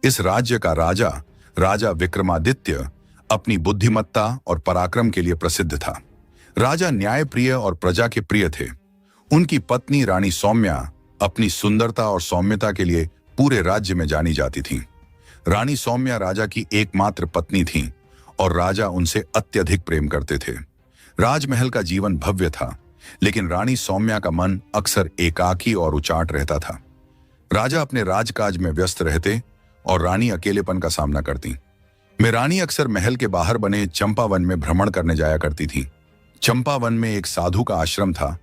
इस राज्य का राजा राजा विक्रमादित्य अपनी बुद्धिमत्ता और पराक्रम के लिए प्रसिद्ध था। राजा न्यायप्रिय और प्रजा के प्रिय थे। उनकी पत्नी रानी सौम्या अपनी सुंदरता और सौम्यता के लिए पूरे राज्य में जानी जाती थीं। रानी सौम्या राजा की एकमात्र पत्नी थीं और राजा उनसे अत्यधिक प्रेम करते थे। राजमहल का जीवन भव्य था, लेकिन रानी सौम्या का मन अक्सर एकाकी और उचाट रहता था। राजा अपने राजकाज में व्यस्त रहते और रानी अकेलेपन का सामना करती। रानी अक्सर महल के बाहर बने चंपावन में भ्रमण करने जाया करती थी। चंपावन में एक साधु का आश्रम था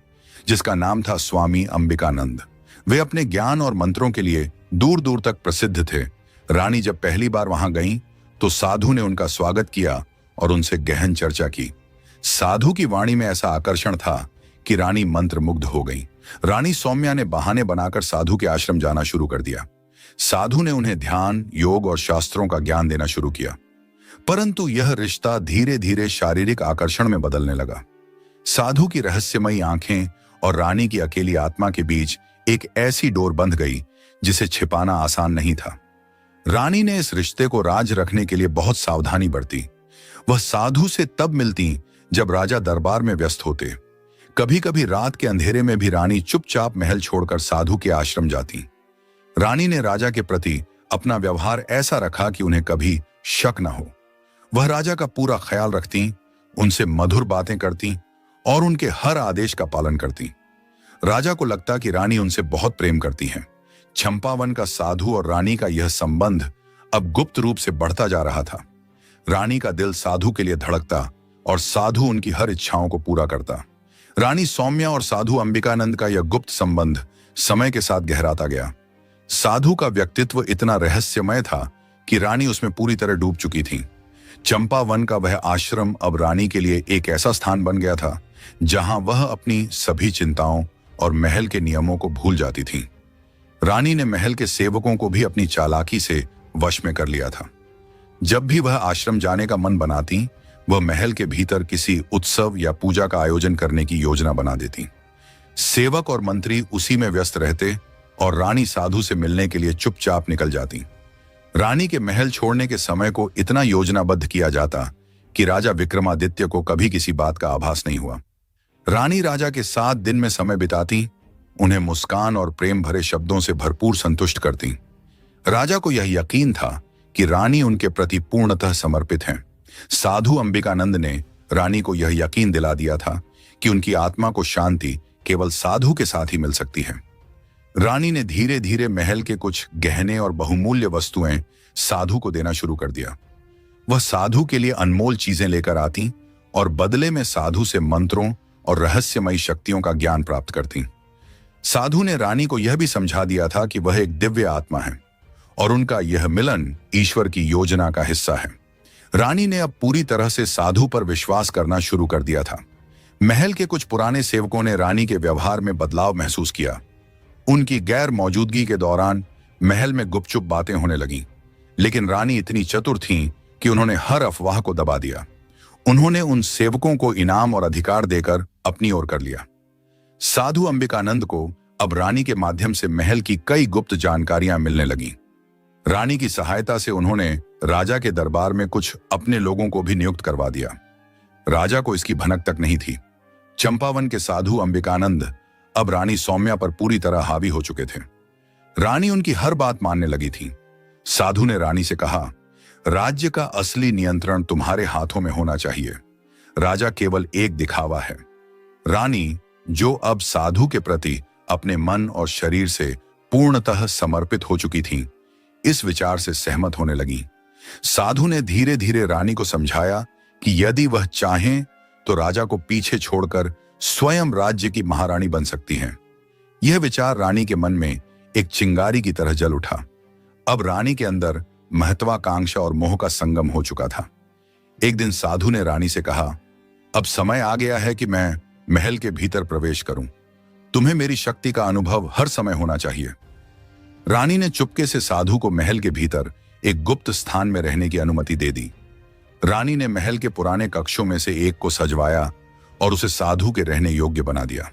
जिसका नाम था स्वामी अंबिकानंद। वे अपने ज्ञान और मंत्रों के लिए दूर दूर तक प्रसिद्ध थे। रानी जब पहली बार वहां गईं, तो साधु ने उनका स्वागत किया और उनसे गहन चर्चा की। साधु की वाणी में ऐसा आकर्षण था कि रानी मंत्रमुग्ध हो गई। रानी सौम्या ने बहाने बनाकर साधु के आश्रम जाना शुरू कर दिया। साधु ने उन्हें ध्यान, योग और शास्त्रों का ज्ञान देना शुरू किया, परंतु यह रिश्ता धीरे धीरे शारीरिक आकर्षण में बदलने लगा। साधु की रहस्यमयी आंखें और रानी की अकेली आत्मा के बीच एक ऐसी डोर बंध गई जिसे छिपाना आसान नहीं था। रानी ने इस रिश्ते को राज रखने के लिए बहुत सावधानी बरती। वह साधु से तब मिलती जब राजा दरबार में व्यस्त होते। कभी कभी रात के अंधेरे में भी रानी चुपचाप महल छोड़कर साधु के आश्रम जाती। रानी ने राजा के प्रति अपना व्यवहार ऐसा रखा कि उन्हें कभी शक न हो। वह राजा का पूरा ख्याल रखती, उनसे मधुर बातें करती और उनके हर आदेश का पालन करती। राजा को लगता कि रानी उनसे बहुत प्रेम करती हैं। चंपावन का साधु और रानी का यह संबंध अब गुप्त रूप से बढ़ता जा रहा था। रानी का दिल साधु के लिए धड़कता और साधु उनकी हर इच्छाओं को पूरा करता। रानी सौम्या और साधु अंबिकानंद का यह गुप्त संबंध समय के साथ गहराता गया। साधु का व्यक्तित्व इतना रहस्यमय था कि रानी उसमें पूरी तरह डूब चुकी थी। चंपावन का वह आश्रम अब रानी के लिए एक ऐसा स्थान बन गया था जहां वह अपनी सभी चिंताओं और महल के नियमों को भूल जाती थी। रानी ने महल के सेवकों को भी अपनी चालाकी से वश में कर लिया था। जब भी वह आश्रम जाने का मन बनाती, वह महल के भीतर किसी उत्सव या पूजा का आयोजन करने की योजना बना देती। सेवक और मंत्री उसी में व्यस्त रहते और रानी साधु से मिलने के लिए चुपचाप निकल जाती। रानी के महल छोड़ने के समय को इतना योजनाबद्ध किया जाता कि राजा विक्रमादित्य को कभी किसी बात का आभास नहीं हुआ। रानी राजा के साथ दिन में समय बिताती, उन्हें मुस्कान और प्रेम भरे शब्दों से भरपूर संतुष्ट करती। राजा को यह यकीन था कि रानी उनके प्रति पूर्णतः समर्पित हैं। साधु अंबिकानंद ने रानी को यह यकीन दिला दिया था कि उनकी आत्मा को शांति केवल साधु के साथ ही मिल सकती है। रानी ने धीरे धीरे महल के कुछ गहने और बहुमूल्य वस्तुएं साधु को देना शुरू कर दिया। वह साधु के लिए अनमोल चीजें लेकर आती और बदले में साधु से मंत्रों और रहस्यमयी शक्तियों का ज्ञान प्राप्त करती। साधु ने रानी को यह भी समझा दिया था कि वह एक दिव्य आत्मा है और उनका यह मिलन ईश्वर की योजना का हिस्सा है। रानी ने अब पूरी तरह से साधु पर विश्वास करना शुरू कर दिया था। महल के कुछ पुराने सेवकों ने रानी के व्यवहार में बदलाव महसूस किया। उनकी गैर मौजूदगी के दौरान महल में गुपचुप बातें होने लगीं, लेकिन रानी इतनी चतुर थीं कि उन्होंने हर अफवाह को दबा दिया। उन्होंने उन सेवकों को इनाम और अधिकार देकर अपनी ओर कर लिया। साधु अंबिकानंद को अब रानी के माध्यम से महल की कई गुप्त जानकारियां मिलने लगीं। रानी की सहायता से उन्होंने राजा के दरबार में कुछ अपने लोगों को भी नियुक्त करवा दिया। राजा को इसकी भनक तक नहीं थी। चंपावन के साधु अंबिकानंद अब रानी सौम्या पर पूरी तरह हावी हो चुके थे। रानी उनकी हर बात मानने लगी थी। साधु ने रानी से कहा, राज्य का असली नियंत्रण तुम्हारे हाथों में होना चाहिए। राजा केवल एक दिखावा है। रानी, जो अब साधु के प्रति अपने मन और शरीर से पूर्णतः समर्पित हो चुकी थीं, इस विचार से सहमत होने लगी। साधु ने धीरे धीरे रानी को समझाया कि यदि वह चाहें तो राजा को पीछे छोड़कर स्वयं राज्य की महारानी बन सकती हैं। यह विचार रानी के मन में एक चिंगारी की तरह जल उठा। अब रानी के अंदर महत्वाकांक्षा और मोह का संगम हो चुका था। एक दिन साधु ने रानी से कहा, अब समय आ गया है कि मैं महल के भीतर प्रवेश करूं। तुम्हें मेरी शक्ति का अनुभव हर समय होना चाहिए। रानी ने चुपके से साधु को महल के भीतर एक गुप्त स्थान में रहने की अनुमति दे दी। रानी ने महल के पुराने कक्षों में से एक को सजवाया और उसे साधु के रहने योग्य बना दिया।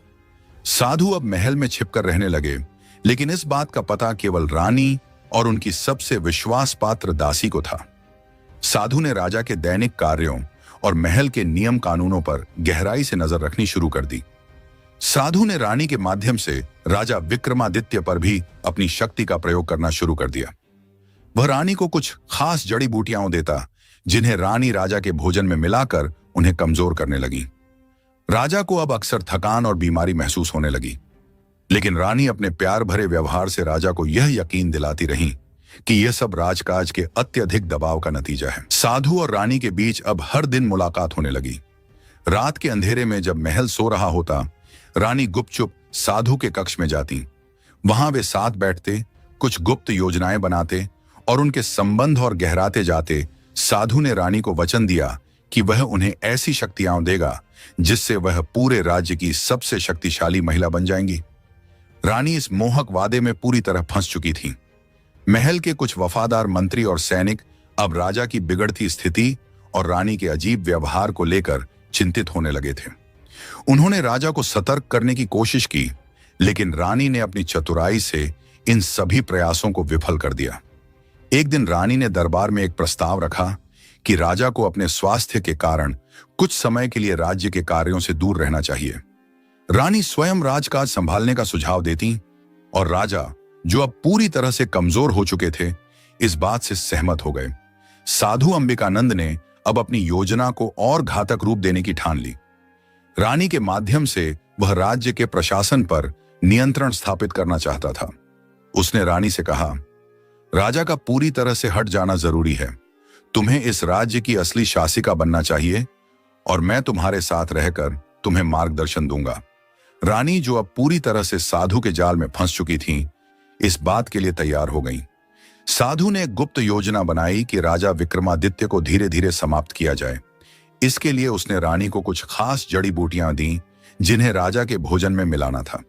साधु अब महल में छिपकर रहने लगे, लेकिन इस बात का पता केवल रानी और उनकी सबसे विश्वास पात्र दासी को था। साधु ने राजा के दैनिक कार्यों और महल के नियम कानूनों पर गहराई से नजर रखनी शुरू कर दी। साधु ने रानी के माध्यम से राजा विक्रमादित्य पर भी अपनी शक्ति का प्रयोग करना शुरू कर दिया। वह रानी को कुछ खास जड़ी बूटियां देता, जिन्हें रानी राजा के भोजन में मिलाकर उन्हें कमजोर करने लगी। राजा को अब अक्सर थकान और बीमारी महसूस होने लगी, लेकिन रानी अपने प्यार भरे व्यवहार से राजा को यह यकीन दिलाती रही कि यह सब राजकाज के अत्यधिक दबाव का नतीजा है। साधु और रानी के बीच अब हर दिन मुलाकात होने लगी। रात के अंधेरे में जब महल सो रहा होता, रानी गुपचुप साधु के कक्ष में जाती। वहां वे साथ बैठते, कुछ गुप्त योजनाएं बनाते और उनके संबंध और गहराते जाते। साधु ने रानी को वचन दिया कि वह उन्हें ऐसी शक्तियां देगा जिससे वह पूरे राज्य की सबसे शक्तिशाली महिला बन जाएंगी। रानी इस मोहक वादे में पूरी तरह फंस चुकी थी। महल के कुछ वफादार मंत्री और सैनिक अब राजा की बिगड़ती स्थिति और रानी के अजीब व्यवहार को लेकर चिंतित होने लगे थे। उन्होंने राजा को सतर्क करने की कोशिश की, लेकिन रानी ने अपनी चतुराई से इन सभी प्रयासों को विफल कर दिया। एक दिन रानी ने दरबार में एक प्रस्ताव रखा कि राजा को अपने स्वास्थ्य के कारण कुछ समय के लिए राज्य के कार्यों से दूर रहना चाहिए। रानी स्वयं राजकाज संभालने का सुझाव देती और राजा, जो अब पूरी तरह से कमजोर हो चुके थे, इस बात से सहमत हो गए। साधु अंबिकानंद ने अब अपनी योजना को और घातक रूप देने की ठान ली। रानी के माध्यम से वह राज्य के प्रशासन पर नियंत्रण स्थापित करना चाहता था। उसने रानी से कहा, राजा का पूरी तरह से हट जाना जरूरी है। तुम्हें इस राज्य की असली शासिका बनना चाहिए और मैं तुम्हारे साथ रहकर तुम्हें मार्गदर्शन दूंगा। रानी, जो अब पूरी तरह से साधु के जाल में फंस चुकी थी, इस बात के लिए तैयार हो गई। साधु ने एक गुप्त योजना बनाई कि राजा विक्रमादित्य को धीरे धीरे समाप्त किया जाए। इसके लिए उसने रानी को कुछ खास जड़ी बूटियां दी, जिन्हें राजा के भोजन में मिलाना था।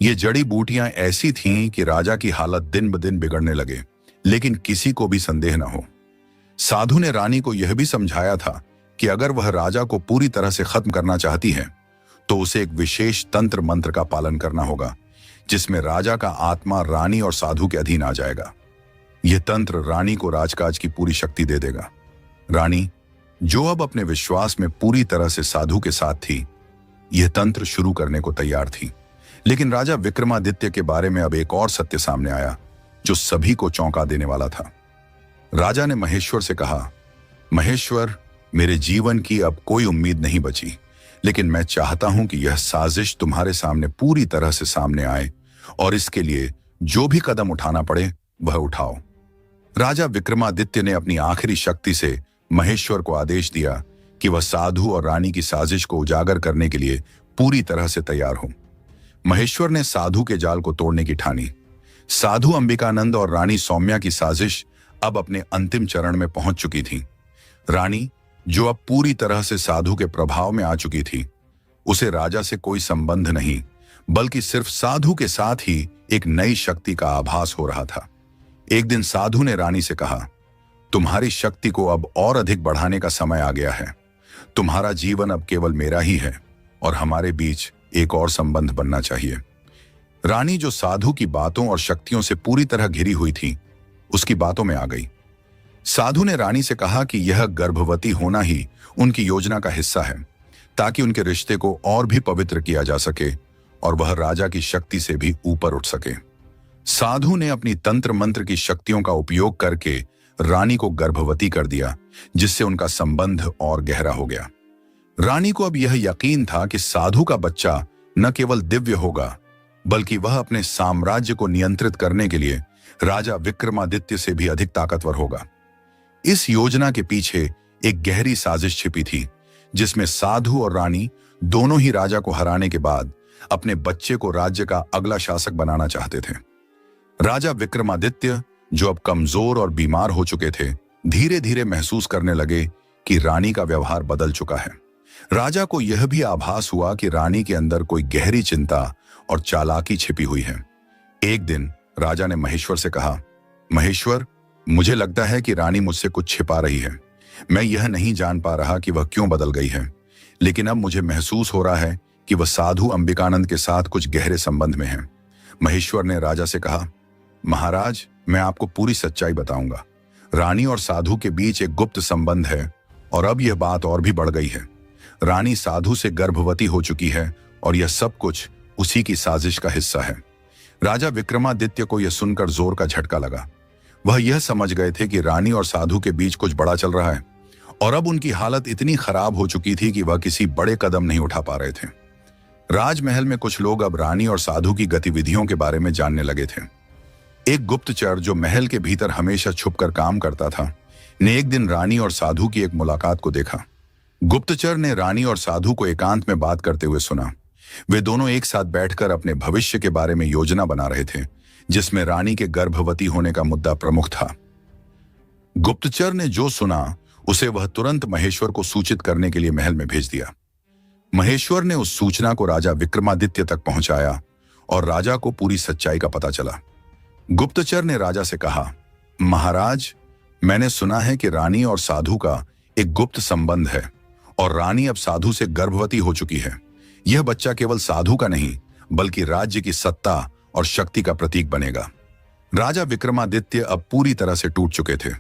ये जड़ी बूटियां ऐसी थीं कि राजा की हालत दिन ब दिन बिगड़ने लगे, लेकिन किसी को भी संदेह न हो। साधु ने रानी को यह भी समझाया था कि अगर वह राजा को पूरी तरह से खत्म करना चाहती है, तो उसे एक विशेष तंत्र मंत्र का पालन करना होगा, जिसमें राजा का आत्मा रानी और साधु के अधीन आ जाएगा। यह तंत्र रानी को राजकाज की पूरी शक्ति दे देगा। रानी, जो अब अपने विश्वास में पूरी तरह से साधु के साथ थी, यह तंत्र शुरू करने को तैयार थी। लेकिन राजा विक्रमादित्य के बारे में अब एक और सत्य सामने आया, जो सभी को चौंका देने वाला था। राजा ने महेश्वर से कहा, महेश्वर, मेरे जीवन की अब कोई उम्मीद नहीं बची, लेकिन मैं चाहता हूं कि यह साजिश तुम्हारे सामने पूरी तरह से सामने आए और इसके लिए जो भी कदम उठाना पड़े वह उठाओ। राजा विक्रमादित्य ने अपनी आखिरी शक्ति से महेश्वर को आदेश दिया कि वह साधु और रानी की साजिश को उजागर करने के लिए पूरी तरह से तैयार हो। महेश्वर ने साधु के जाल को तोड़ने की ठानी। साधु अंबिकानंद और रानी सौम्या की साजिश अब अपने अंतिम चरण में पहुंच चुकी थी। रानी, जो अब पूरी तरह से साधु के प्रभाव में आ चुकी थी, उसे राजा से कोई संबंध नहीं, बल्कि सिर्फ साधु के साथ ही एक नई शक्ति का आभास हो रहा था। एक दिन साधु ने रानी से कहा, तुम्हारी शक्ति को अब और अधिक बढ़ाने का समय आ गया है। तुम्हारा जीवन अब केवल मेरा ही है और हमारे बीच एक और संबंध बनना चाहिए। रानी, जो साधु की बातों और शक्तियों से पूरी तरह घिरी हुई थी, उसकी बातों में आ गई। साधु ने रानी से कहा कि यह गर्भवती होना ही उनकी योजना का हिस्सा है, ताकि उनके रिश्ते को और भी पवित्र किया जा सके और वह राजा की शक्ति से भी ऊपर उठ सके। साधु ने अपनी तंत्र मंत्र की शक्तियों का उपयोग करके रानी को गर्भवती कर दिया, जिससे उनका संबंध और गहरा हो गया। रानी को अब यह यकीन था कि साधु का बच्चा न केवल दिव्य होगा, बल्कि वह अपने साम्राज्य को नियंत्रित करने के लिए राजा विक्रमादित्य से भी अधिक ताकतवर होगा। इस योजना के पीछे एक गहरी साजिश छिपी थी, जिसमें साधु और रानी दोनों ही राजा को हराने के बाद अपने बच्चे को राज्य का अगला शासक बनाना चाहते थे। राजा विक्रमादित्य, जो अब कमजोर और बीमार हो चुके थे, धीरे धीरे महसूस करने लगे कि रानी का व्यवहार बदल चुका है। राजा को यह भी आभास हुआ कि रानी के अंदर कोई गहरी चिंता और चालाकी छिपी हुई है। एक दिन राजा ने महेश्वर से कहा, महेश्वर, मुझे लगता है कि रानी मुझसे कुछ छिपा रही है। मैं यह नहीं जान पा रहा कि वह क्यों बदल गई है, लेकिन अब मुझे महसूस हो रहा है कि वह साधु अंबिकानंद के साथ कुछ गहरे संबंध में है। महेश्वर ने राजा से कहा, महाराज, मैं आपको पूरी सच्चाई बताऊंगा। रानी और साधु के बीच एक गुप्त संबंध है और अब यह बात और भी बढ़ गई है। रानी साधु से गर्भवती हो चुकी है और यह सब कुछ उसी की साजिश का हिस्सा है। राजा विक्रमादित्य को यह सुनकर जोर का झटका लगा। वह यह समझ गए थे कि रानी और साधु के बीच कुछ बड़ा चल रहा है और अब उनकी हालत इतनी खराब हो चुकी थी कि वह किसी बड़े कदम नहीं उठा पा रहे थे। राजमहल में कुछ लोग अब रानी और साधु की गतिविधियों के बारे में जानने लगे थे। एक गुप्तचर जो महल के भीतर हमेशा छुपकर काम करता था, ने एक दिन रानी और साधु की एक मुलाकात को देखा। गुप्तचर ने रानी और साधु को एकांत में बात करते हुए सुना। वे दोनों एक साथ बैठकर अपने भविष्य के बारे में योजना बना रहे थे, जिसमें रानी के गर्भवती होने का मुद्दा प्रमुख था। गुप्तचर ने जो सुना उसे वह तुरंत महेश्वर को सूचित करने के लिए महल में भेज दिया। महेश्वर ने उस सूचना को राजा विक्रमादित्य तक पहुंचाया और राजा को पूरी सच्चाई का पता चला। गुप्तचर ने राजा से कहा, महाराज, मैंने सुना है कि रानी और साधु का एक गुप्त संबंध है और रानी अब साधु से गर्भवती हो चुकी है। यह बच्चा केवल साधु का नहीं बल्कि राज्य की सत्ता और शक्ति का प्रतीक बनेगा। राजा विक्रमादित्य अब पूरी तरह से टूट चुके थे।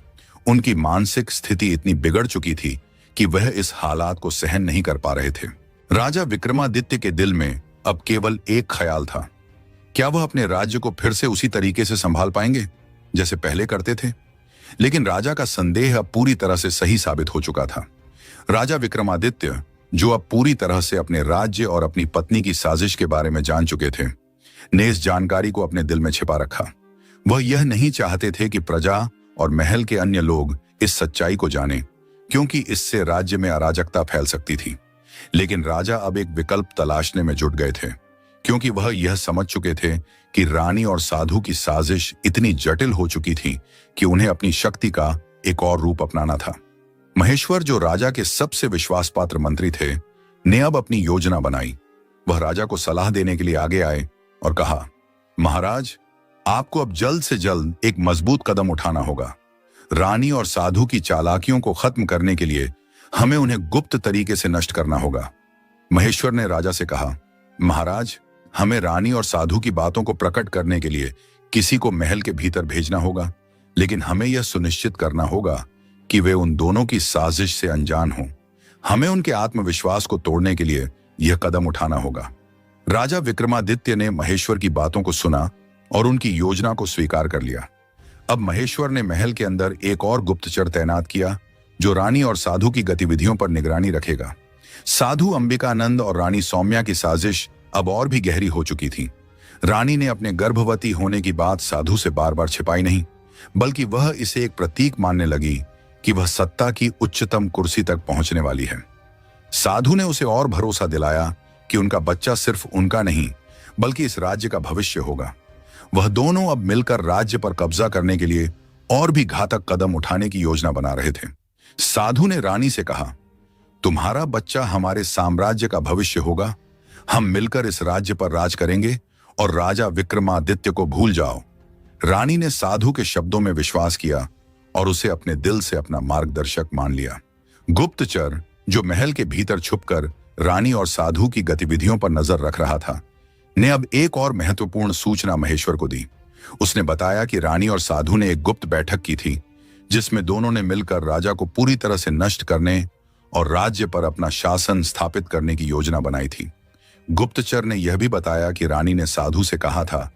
उनकी मानसिक स्थिति इतनी बिगड़ चुकी थी कि वह इस हालात को सहन नहीं कर पा रहे थे। राजा विक्रमादित्य के दिल में अब केवल एक ख्याल था, क्या वह अपने राज्य को फिर से उसी तरीके से संभाल पाएंगे जैसे पहले करते थे। लेकिन राजा का संदेह अब पूरी तरह से सही साबित हो चुका था। राजा विक्रमादित्य, जो अब पूरी तरह से अपने राज्य और अपनी पत्नी की साजिश के बारे में जान चुके थे, ने इस जानकारी को अपने दिल में छिपा रखा। वह यह नहीं चाहते थे कि प्रजा और महल के अन्य लोग इस सच्चाई को जानें, क्योंकि इससे राज्य में अराजकता फैल सकती थी। लेकिन राजा अब एक विकल्प तलाशने में जुट गए थे, क्योंकि वह यह समझ चुके थे कि रानी और साधु की साजिश इतनी जटिल हो चुकी थी कि उन्हें अपनी शक्ति का एक और रूप अपनाना था। महेश्वर, जो राजा के सबसे विश्वासपात्र मंत्री थे, ने अब अपनी योजना बनाई। वह राजा को सलाह देने के लिए आगे आए और कहा, महाराज, आपको अब जल्द से जल्द एक मजबूत कदम उठाना होगा। रानी और साधु की चालाकियों को खत्म करने के लिए हमें उन्हें गुप्त तरीके से नष्ट करना होगा। महेश्वर ने राजा से कहा, महाराज, हमें रानी और साधु की बातों को प्रकट करने के लिए किसी को महल के भीतर भेजना होगा, लेकिन हमें यह सुनिश्चित करना होगा कि वे उन दोनों की साजिश से अनजान हों। हमें उनके आत्मविश्वास को तोड़ने के लिए यह कदम उठाना होगा। राजा विक्रमादित्य ने महेश्वर की बातों को सुना और उनकी योजना को स्वीकार कर लिया। अब महेश्वर ने महल के अंदर एक और गुप्तचर तैनात किया, जो रानी और साधु की गतिविधियों पर निगरानी रखेगा। साधु अंबिकानंद और रानी सौम्या की साजिश अब और भी गहरी हो चुकी थी। रानी ने अपने गर्भवती होने की बात साधु से बार बार छिपाई नहीं, बल्कि वह इसे एक प्रतीक मानने लगी कि वह सत्ता की उच्चतम कुर्सी तक पहुंचने वाली है। साधु ने उसे और भरोसा दिलाया कि उनका बच्चा सिर्फ उनका नहीं बल्कि इस राज्य का भविष्य होगा। वह दोनों अब मिलकर राज्य पर कब्जा करने के लिए और भी घातक कदम उठाने की योजना बना रहे थे। साधु ने रानी से कहा, तुम्हारा बच्चा हमारे साम्राज्य का भविष्य होगा। हम मिलकर इस राज्य पर राज करेंगे और राजा विक्रमादित्य को भूल जाओ। रानी ने साधु के शब्दों में विश्वास किया और उसे अपने दिल से अपना मार्गदर्शक मान लिया। गुप्तचर, जो महल के भीतर छुपकर रानी और साधु की गतिविधियों पर नजर रख रहा था, ने अब एक और महत्वपूर्ण सूचना महेश्वर को दी। उसने बताया कि रानी और साधु ने एक गुप्त बैठक की थी, जिसमें दोनों ने मिलकर राजा को पूरी तरह से नष्ट करने और राज्य पर अपना शासन स्थापित करने की योजना बनाई थी। गुप्तचर ने यह भी बताया कि रानी ने साधु से कहा था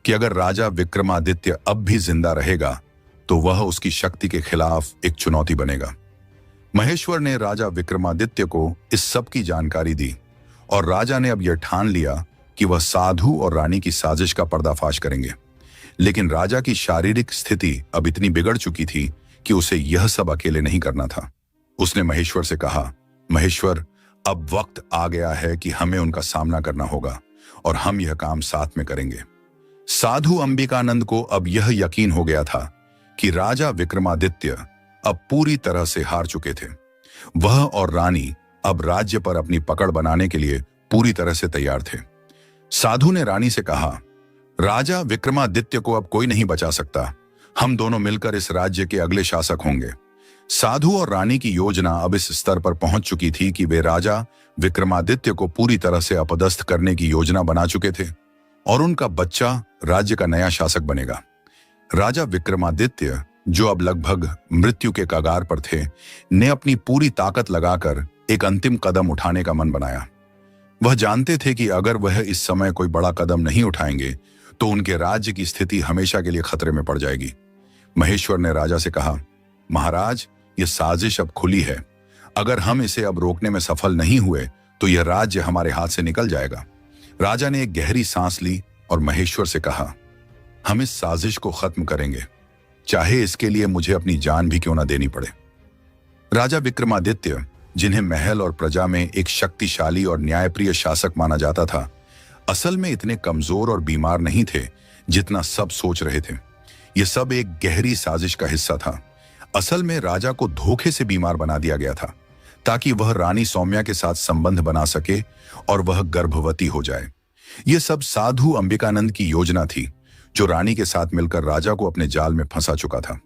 कि अगर राजा विक्रमादित्य अब भी जिंदा रहेगा तो वह उसकी शक्ति के खिलाफ एक चुनौती बनेगा। महेश्वर ने राजा विक्रमादित्य को इस सब की जानकारी दी और राजा ने अब यह ठान लिया कि वह साधु और रानी की साजिश का पर्दाफाश करेंगे। लेकिन राजा की शारीरिक स्थिति अब इतनी बिगड़ चुकी थी कि उसे यह सब अकेले नहीं करना था। उसने महेश्वर से कहा, महेश्वर, अब वक्त आ गया है कि हमें उनका सामना करना होगा और हम यह काम साथ में करेंगे। साधु अंबिकानंद को अब यह यकीन हो गया था कि राजा विक्रमादित्य अब पूरी तरह से हार चुके थे। वह और रानी अब राज्य पर अपनी पकड़ बनाने के लिए पूरी तरह से तैयार थे। साधु ने रानी से कहा, राजा विक्रमादित्य को अब कोई नहीं बचा सकता। हम दोनों मिलकर इस राज्य के अगले शासक होंगे। साधु और रानी की योजना अब इस स्तर पर पहुंच चुकी थी कि वे राजा विक्रमादित्य को पूरी तरह से अपदस्थ करने की योजना बना चुके थे और उनका बच्चा राज्य का नया शासक बनेगा। राजा विक्रमादित्य, जो अब लगभग मृत्यु के कगार पर थे, ने अपनी पूरी ताकत लगाकर एक अंतिम कदम उठाने का मन बनाया। वह जानते थे कि अगर वह इस समय कोई बड़ा कदम नहीं उठाएंगे तो उनके राज्य की स्थिति हमेशा के लिए खतरे में पड़ जाएगी। महेश्वर ने राजा से कहा, महाराज, यह साजिश अब खुली है। अगर हम इसे अब रोकने में सफल नहीं हुए तो यह राज्य हमारे हाथ से निकल जाएगा। राजा ने एक गहरी सांस ली और महेश्वर से कहा, हम इस साजिश को खत्म करेंगे, चाहे इसके लिए मुझे अपनी जान भी क्यों ना देनी पड़े। राजा विक्रमादित्य, जिन्हें महल और प्रजा में एक शक्तिशाली और न्यायप्रिय शासक माना जाता था, असल में इतने कमजोर और बीमार नहीं थे जितना सब सोच रहे थे। यह सब एक गहरी साजिश का हिस्सा था। असल में राजा को धोखे से बीमार बना दिया गया था ताकि वह रानी सौम्या के साथ संबंध बना सके और वह गर्भवती हो जाए। यह सब साधु अंबिकानंद की योजना थी, जो रानी के साथ मिलकर राजा को अपने जाल में फंसा चुका था।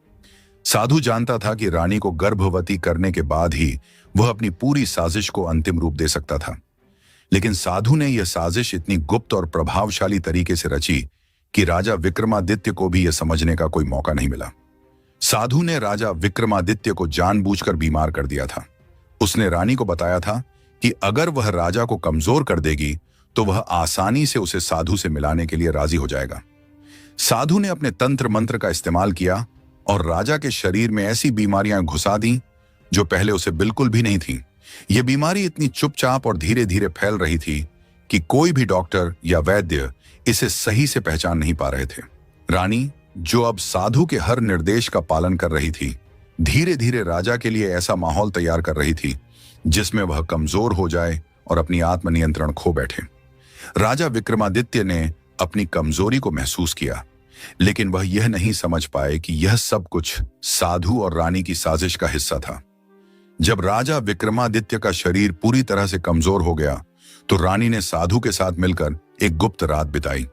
साधु जानता था कि रानी को गर्भवती करने के बाद ही वह अपनी पूरी साजिश को अंतिम रूप दे सकता था, लेकिन साधु ने यह साजिश इतनी गुप्त और प्रभावशाली तरीके से रची कि राजा विक्रमादित्य को भी यह समझने का कोई मौका नहीं मिला। साधु ने राजा विक्रमादित्य को जानबूझकर बीमार कर दिया था। उसने रानी को बताया था कि अगर वह राजा को कमजोर कर देगी तो वह आसानी से उसे साधु से मिलाने के लिए राजी हो जाएगा। साधु ने अपने तंत्र मंत्र का इस्तेमाल किया और राजा के शरीर में ऐसी बीमारियां घुसा दी जो पहले उसे बिल्कुल भी नहीं थी। यह बीमारी इतनी चुपचाप और धीरे धीरे फैल रही थी कि कोई भी डॉक्टर या वैद्य इसे सही से पहचान नहीं पा रहे थे। रानी, जो अब साधु के हर निर्देश का पालन कर रही थी, धीरे धीरे राजा के लिए ऐसा माहौल तैयार कर रही थी जिसमें वह कमजोर हो जाए और अपनी आत्मनियंत्रण खो बैठे। राजा विक्रमादित्य ने अपनी कमजोरी को महसूस किया, लेकिन वह यह नहीं समझ पाए कि यह सब कुछ साधु और रानी की साजिश का हिस्सा था। जब राजा विक्रमादित्य का शरीर पूरी तरह से कमजोर हो गया तो रानी ने साधु के साथ मिलकर एक गुप्त रात बिताई।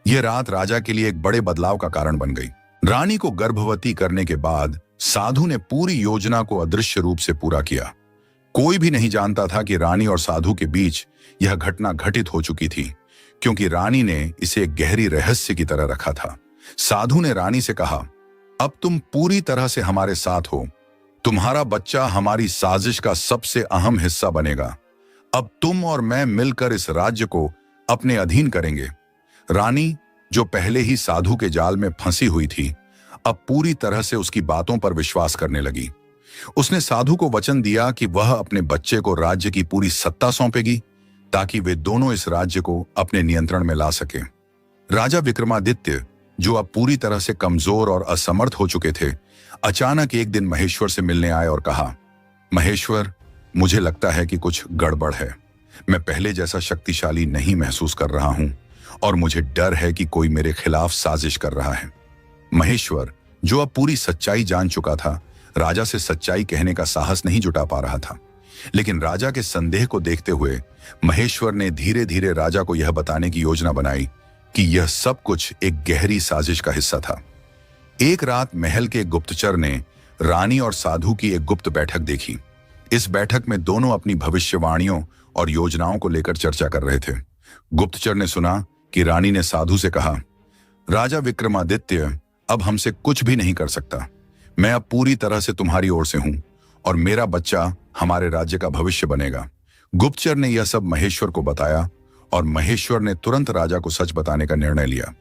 यह रात राजा के लिए एक बड़े बदलाव का कारण बन गई। रानी को गर्भवती करने के बाद साधु ने पूरी योजना को अदृश्य रूप से पूरा किया। कोई भी नहीं जानता था कि रानी और साधु के बीच यह घटना घटित हो चुकी थी, क्योंकि रानी ने इसे एक गहरी रहस्य की तरह रखा था। साधु ने रानी से कहा, अब तुम पूरी तरह से हमारे साथ हो। तुम्हारा बच्चा हमारी साजिश का सबसे अहम हिस्सा बनेगा। अब तुम और मैं मिलकर इस राज्य को अपने अधीन करेंगे। रानी, जो पहले ही साधु के जाल में फंसी हुई थी, अब पूरी तरह से उसकी बातों पर विश्वास करने लगी। उसने साधु को वचन दिया कि वह अपने बच्चे को राज्य की पूरी सत्ता सौंपेगी ताकि वे दोनों इस राज्य को अपने नियंत्रण में ला सके। राजा विक्रमादित्य, जो अब पूरी तरह से कमजोर और असमर्थ हो चुके थे, अचानक एक दिन महेश्वर से मिलने आए और कहा, महेश्वर, मुझे लगता है कि कुछ गड़बड़ है। मैं पहले जैसा शक्तिशाली नहीं महसूस कर रहा हूं और मुझे डर है कि कोई मेरे खिलाफ साजिश कर रहा है। महेश्वर, जो अब पूरी सच्चाई जान चुका था, राजा से सच्चाई कहने का साहस नहीं जुटा पा रहा था, लेकिन राजा के संदेह को देखते हुए महेश्वर ने धीरे धीरे राजा को यह बताने की योजना बनाई कि यह सब कुछ एक गहरी साजिश का हिस्सा था। एक रात महल के गुप्तचर ने रानी और साधु की एक गुप्त बैठक देखी। इस बैठक में दोनों अपनी भविष्यवाणियों और योजनाओं को लेकर चर्चा कर रहे थे। गुप्तचर ने सुना कि रानी ने साधु से कहा, राजा विक्रमादित्य अब हमसे कुछ भी नहीं कर सकता। मैं अब पूरी तरह से तुम्हारी ओर से हूं और मेरा बच्चा हमारे राज्य का भविष्य बनेगा। गुप्तचर ने यह सब महेश्वर को बताया और महेश्वर ने तुरंत राजा को सच बताने का निर्णय लिया।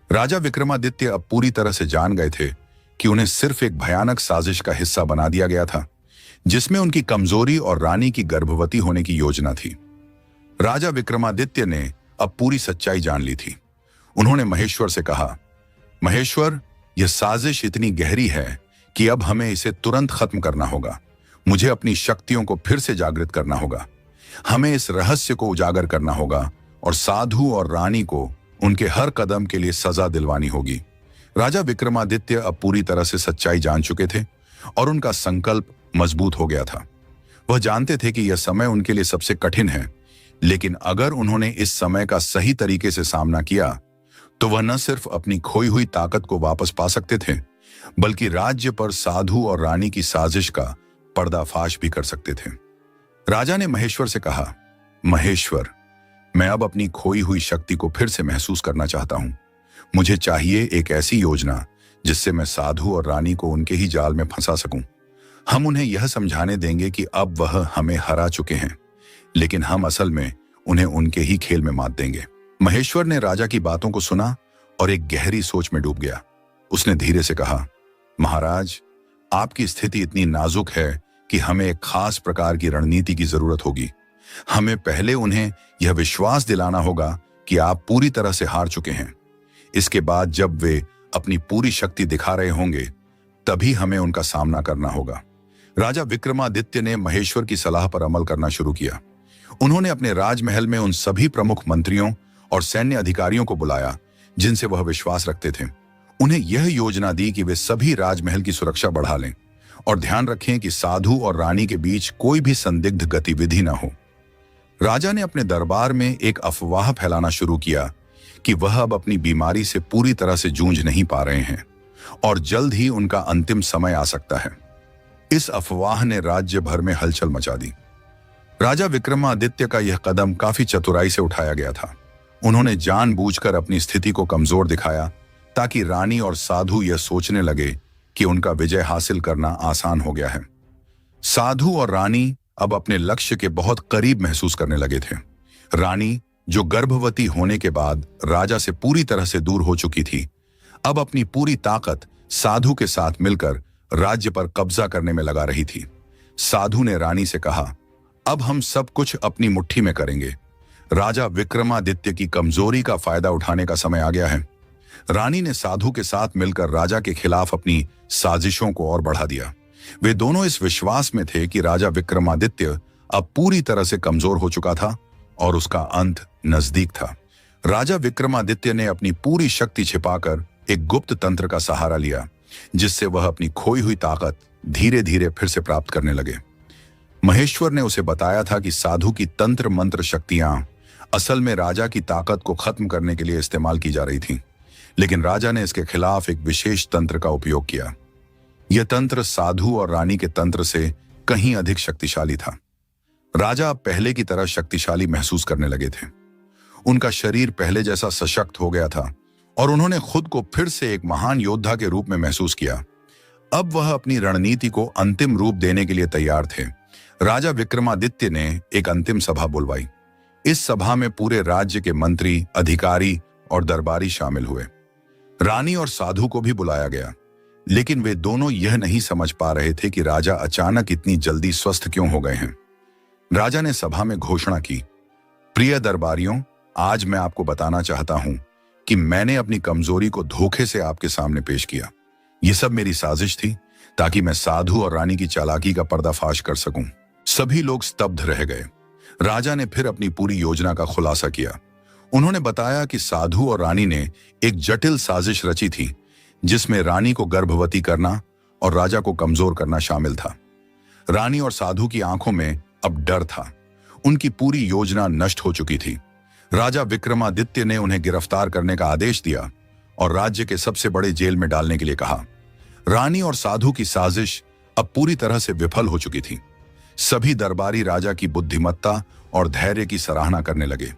राजा विक्रमादित्य अब पूरी तरह से जान गए थे कि उन्हें सिर्फ एक भयानक साजिश का हिस्सा बना दिया गया था, जिसमें उनकी कमजोरी और रानी की गर्भवती होने की योजना थी। राजा विक्रमादित्य ने अब पूरी सच्चाई जान ली थी। उन्होंने महेश्वर से कहा, महेश्वर, यह साजिश इतनी गहरी है कि अब हमें इसे तुरंत खत्म करना होगा। मुझे अपनी शक्तियों को फिर से जागृत करना होगा। हमें इस रहस्य को उजागर करना होगा और साधु और रानी को उनके हर कदम के लिए सजा दिलवानी होगी। राजा विक्रमादित्य अब पूरी तरह से सच्चाई जान चुके थे और उनका संकल्प मजबूत हो गया था। वह जानते थे कि यह समय उनके लिए सबसे कठिन है, लेकिन अगर उन्होंने इस समय का सही तरीके से सामना किया तो वह न सिर्फ अपनी खोई हुई ताकत को वापस पा सकते थे, बल्कि राज्य पर साधु और रानी की साजिश का पर्दाफाश भी कर सकते थे। राजा ने महेश्वर से कहा, महेश्वर, मैं अब अपनी खोई हुई शक्ति को फिर से महसूस करना चाहता हूं। मुझे चाहिए एक ऐसी योजना जिससे मैं साधु और रानी को उनके ही जाल में फंसा सकूं। हम उन्हें यह समझाने देंगे कि अब वह हमें हरा चुके हैं, लेकिन हम असल में उन्हें उनके ही खेल में मात देंगे। महेश्वर ने राजा की बातों को सुना और एक गहरी सोच में डूब गया। उसने धीरे से कहा, महाराज, आपकी स्थिति इतनी नाजुक है कि हमें एक खास प्रकार की रणनीति की जरूरत होगी। हमें पहले उन्हें यह विश्वास दिलाना होगा कि आप पूरी तरह से हार चुके हैं। इसके बाद जब वे अपनी पूरी शक्ति दिखा रहे होंगे, तभी हमें उनका सामना करना होगा। राजा विक्रमादित्य ने महेश्वर की सलाह पर अमल करना शुरू किया। उन्होंने अपने राजमहल में उन सभी प्रमुख मंत्रियों और सैन्य अधिकारियों को बुलाया जिनसे वह विश्वास रखते थे। उन्हें यह योजना दी कि वे सभी राजमहल की सुरक्षा बढ़ा लें और ध्यान रखें कि साधु और रानी के बीच कोई भी संदिग्ध गतिविधि न हो। राजा ने अपने दरबार में एक अफवाह फैलाना शुरू किया कि वह अब अपनी बीमारी से पूरी तरह से जूझ नहीं पा रहे हैं और जल्द ही उनका अंतिम समय आ सकता है। इस अफवाह ने राज्य भर में हलचल मचा दी। राजा विक्रमादित्य का यह कदम काफी चतुराई से उठाया गया था। उन्होंने जानबूझकर अपनी स्थिति को कमजोर दिखाया ताकि रानी और साधु यह सोचने लगे कि उनका विजय हासिल करना आसान हो गया है। साधु और रानी अब अपने लक्ष्य के बहुत करीब महसूस करने लगे थे। रानी, जो गर्भवती होने के बाद राजा से पूरी तरह से दूर हो चुकी थी, अब अपनी पूरी ताकत साधु के साथ मिलकर राज्य पर कब्जा करने में लगा रही थी। साधु ने रानी से कहा, अब हम सब कुछ अपनी मुट्ठी में करेंगे। राजा विक्रमादित्य की कमजोरी का फायदा उठाने का समय आ गया है। रानी ने साधु के साथ मिलकर राजा के खिलाफ अपनी साजिशों को और बढ़ा दिया। वे दोनों इस विश्वास में थे कि राजा विक्रमादित्य अब पूरी तरह से कमजोर हो चुका था और उसका अंत नजदीक था। राजा विक्रमादित्य ने अपनी पूरी शक्ति छिपाकर एक गुप्त तंत्र का सहारा लिया, जिससे वह अपनी खोई हुई ताकत धीरे धीरे फिर से प्राप्त करने लगे। महेश्वर ने उसे बताया था कि साधु की तंत्र मंत्र शक्तियां असल में राजा की ताकत को खत्म करने के लिए इस्तेमाल की जा रही थीं, लेकिन राजा ने इसके खिलाफ एक विशेष तंत्र का उपयोग किया। यह तंत्र साधु और रानी के तंत्र से कहीं अधिक शक्तिशाली था। राजा अब पहले की तरह शक्तिशाली महसूस करने लगे थे। उनका शरीर पहले जैसा सशक्त हो गया था और उन्होंने खुद को फिर से एक महान योद्धा के रूप में महसूस किया। अब वह अपनी रणनीति को अंतिम रूप देने के लिए तैयार थे। राजा विक्रमादित्य ने एक अंतिम सभा बुलवाई। इस सभा में पूरे राज्य के मंत्री, अधिकारी और दरबारी शामिल हुए। रानी और साधु को भी बुलाया गया, लेकिन वे दोनों यह नहीं समझ पा रहे थे कि राजा अचानक इतनी जल्दी स्वस्थ क्यों हो गए हैं। राजा ने सभा में घोषणा की, प्रिय दरबारियों, आज मैं आपको बताना चाहता हूं कि मैंने अपनी कमजोरी को धोखे से आपके सामने पेश किया। यह सब मेरी साजिश थी ताकि मैं साधु और रानी की चालाकी का पर्दाफाश कर सकूं। सभी लोग स्तब्ध रह गए। राजा ने फिर अपनी पूरी योजना का खुलासा किया। उन्होंने बताया कि साधु और रानी ने एक जटिल साजिश रची थी, जिसमें रानी को गर्भवती करना और राजा को कमजोर करना शामिल था। रानी और साधु की आंखों में अब डर था। उनकी पूरी योजना नष्ट हो चुकी थी। राजा विक्रमादित्य ने उन्हें गिरफ्तार करने का आदेश दिया और राज्य के सबसे बड़े जेल में डालने के लिए कहा। रानी और साधु की साजिश अब पूरी तरह से विफल हो चुकी थी। सभी दरबारी राजा की बुद्धिमत्ता और धैर्य की सराहना करने लगे।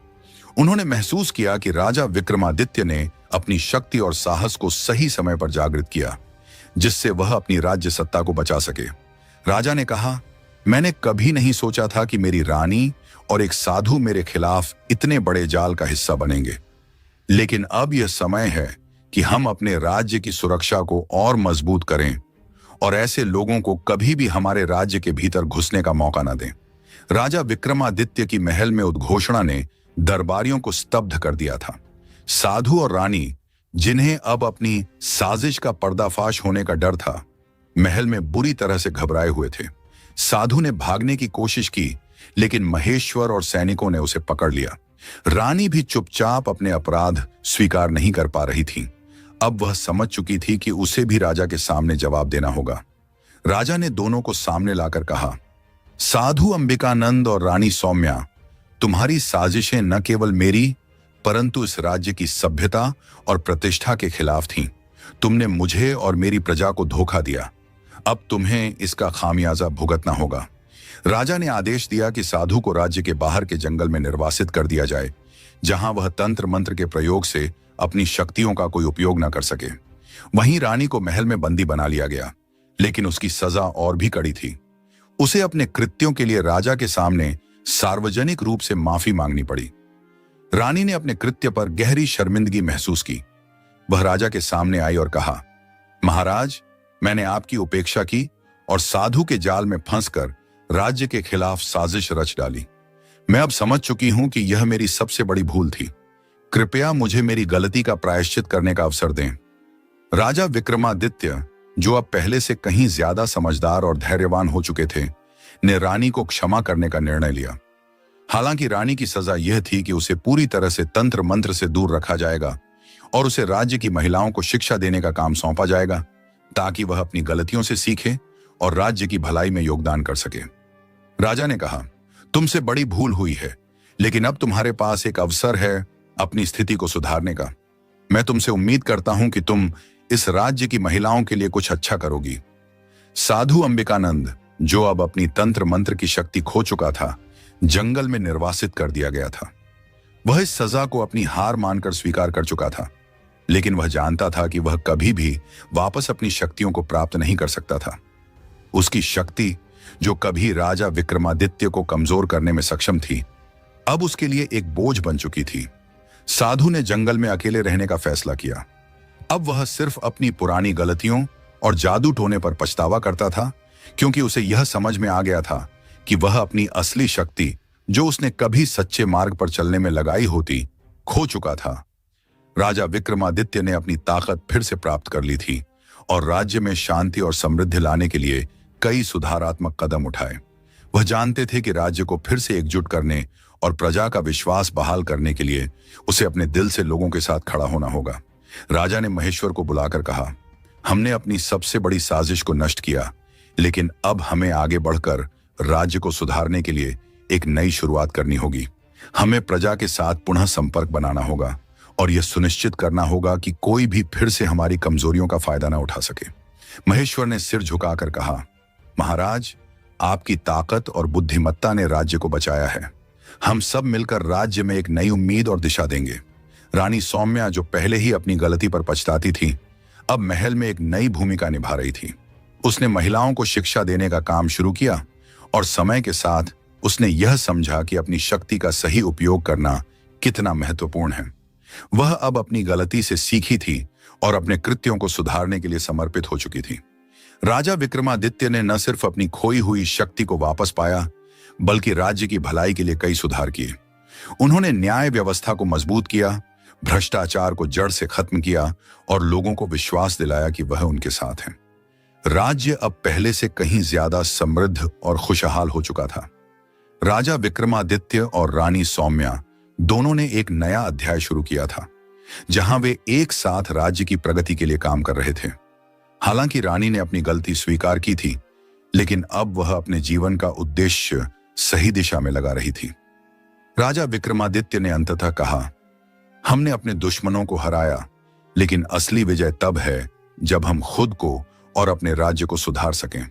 उन्होंने महसूस किया कि राजा विक्रमादित्य ने अपनी शक्ति और साहस को सही समय पर जागृत किया, जिससे वह अपनी राज्य सत्ता को बचा सके। राजा ने कहा, मैंने कभी नहीं सोचा था कि मेरी रानी और एक साधु मेरे खिलाफ इतने बड़े जाल का हिस्सा बनेंगे, लेकिन अब यह समय है कि हम अपने राज्य की सुरक्षा को और मजबूत करें और ऐसे लोगों को कभी भी हमारे राज्य के भीतर घुसने का मौका न दें। राजा विक्रमादित्य की महल में उद्घोषणा ने दरबारियों को स्तब्ध कर दिया था। साधु और रानी, जिन्हें अब अपनी साजिश का पर्दाफाश होने का डर था, महल में बुरी तरह से घबराए हुए थे। साधु ने भागने की कोशिश की, लेकिन महेश्वर और सैनिकों ने उसे पकड़ लिया। रानी भी चुपचाप अपने अपराध स्वीकार नहीं कर पा रही थी। अब वह समझ चुकी थी कि उसे भी राजा के सामने जवाब देना होगा। राजा ने दोनों को सामने लाकर कहा, साधु अंबिकानंद और रानी सौम्या, तुम्हारी साजिशें न केवल मेरी परंतु इस राज्य की सभ्यता और प्रतिष्ठा के खिलाफ थीं। तुमने मुझे और मेरी प्रजा को धोखा दिया। अब तुम्हें इसका खामियाजा भुगतना होगा। राजा ने आदेश दिया कि साधु को राज्य के बाहर के जंगल में निर्वासित कर दिया जाए, जहां वह तंत्र मंत्र के प्रयोग से अपनी शक्तियों का कोई उपयोग न कर सके। वहीं रानी को महल में बंदी बना लिया गया, लेकिन उसकी सजा और भी कड़ी थी। उसे अपने कृत्यों के लिए राजा के सामने सार्वजनिक रूप से माफी मांगनी पड़ी। रानी ने अपने कृत्य पर गहरी शर्मिंदगी महसूस की। वह राजा के सामने आई और कहा, महाराज, मैंने आपकी उपेक्षा की और साधु के जाल में फंसकर राज्य के खिलाफ साजिश रच डाली। मैं अब समझ चुकी हूं कि यह मेरी सबसे बड़ी भूल थी। कृपया मुझे मेरी गलती का प्रायश्चित करने का अवसर दें। राजा विक्रमादित्य, जो अब पहले से कहीं ज्यादा समझदार और धैर्यवान हो चुके थे, ने रानी को क्षमा करने का निर्णय लिया। हालांकि रानी की सजा यह थी कि उसे पूरी तरह से तंत्र मंत्र से दूर रखा जाएगा और उसे राज्य की महिलाओं को शिक्षा देने का काम सौंपा जाएगा, ताकि वह अपनी गलतियों से सीखे और राज्य की भलाई में योगदान कर सके। राजा ने कहा, तुमसे बड़ी भूल हुई है, लेकिन अब तुम्हारे पास एक अवसर है अपनी स्थिति को सुधारने का। मैं तुमसे उम्मीद करता हूं कि तुम इस राज्य की महिलाओं के लिए कुछ अच्छा करोगी। साधु अंबिकानंद, जो अब अपनी तंत्र मंत्र की शक्ति खो चुका था, जंगल में निर्वासित कर दिया गया था। वह इस सजा को अपनी हार मानकर स्वीकार कर चुका था, लेकिन वह जानता था कि वह कभी भी वापस अपनी शक्तियों को प्राप्त नहीं कर सकता था। उसकी शक्ति, जो कभी राजा विक्रमादित्य को कमजोर करने में सक्षम थी, अब उसके लिए एक बोझ बन चुकी थी। साधु ने जंगल में अकेले रहने का फैसला किया। अब वह सिर्फ अपनी पुरानी गलतियों और जादू टोने पर पछतावा करता था, क्योंकि उसे यह समझ में आ गया था कि वह अपनी असली शक्ति, जो उसने कभी सच्चे मार्ग पर चलने में लगाई होती, खो चुका था। राजा विक्रमादित्य ने अपनी ताकत फिर से प्राप्त कर ली थी और राज्य में शांति और समृद्धि लाने के लिए कई सुधारात्मक कदम उठाए। वह जानते थे कि राज्य को फिर से एकजुट करने और प्रजा का विश्वास बहाल करने के लिए उसे अपने दिल से लोगों के साथ खड़ा होना होगा। राजा ने महेश्वर को बुलाकर कहा, हमने अपनी सबसे बड़ी साजिश को नष्ट किया, लेकिन अब हमें आगे बढ़कर राज्य को सुधारने के लिए एक नई शुरुआत करनी होगी। हमें प्रजा के साथ पुनः संपर्क बनाना होगा और यह सुनिश्चित करना होगा कि कोई भी फिर से हमारी कमजोरियों का फायदा न उठा सके। महेश्वर ने सिर झुकाकर कहा, महाराज, आपकी ताकत और बुद्धिमत्ता ने राज्य को बचाया है। हम सब मिलकर राज्य में एक नई उम्मीद और दिशा देंगे। रानी सौम्या, जो पहले ही अपनी गलती पर पछताती थी, अब महल में एक नई भूमिका निभा रही थी। उसने महिलाओं को शिक्षा देने का काम शुरू किया और समय के साथ उसने यह समझा कि अपनी शक्ति का सही उपयोग करना कितना महत्वपूर्ण है। वह अब अपनी गलती से सीखी थी और अपने कृत्यों को सुधारने के लिए समर्पित हो चुकी थी। राजा विक्रमादित्य ने न सिर्फ अपनी खोई हुई शक्ति को वापस पाया, बल्कि राज्य की भलाई के लिए कई सुधार किए। उन्होंने न्याय व्यवस्था को मजबूत किया, भ्रष्टाचार को जड़ से खत्म किया और लोगों को विश्वास दिलाया कि वह उनके साथ हैं। राज्य अब पहले से कहीं ज्यादा समृद्ध और खुशहाल हो चुका था। राजा विक्रमादित्य और रानी सौम्या दोनों ने एक नया अध्याय शुरू किया था, जहां वे एक साथ राज्य की प्रगति के लिए काम कर रहे थे। हालांकि रानी ने अपनी गलती स्वीकार की थी, लेकिन अब वह अपने जीवन का उद्देश्य सही दिशा में लगा रही थी। राजा विक्रमादित्य ने अंततः कहा, हमने अपने दुश्मनों को हराया, लेकिन असली विजय तब है जब हम खुद को और अपने राज्य को सुधार सकें।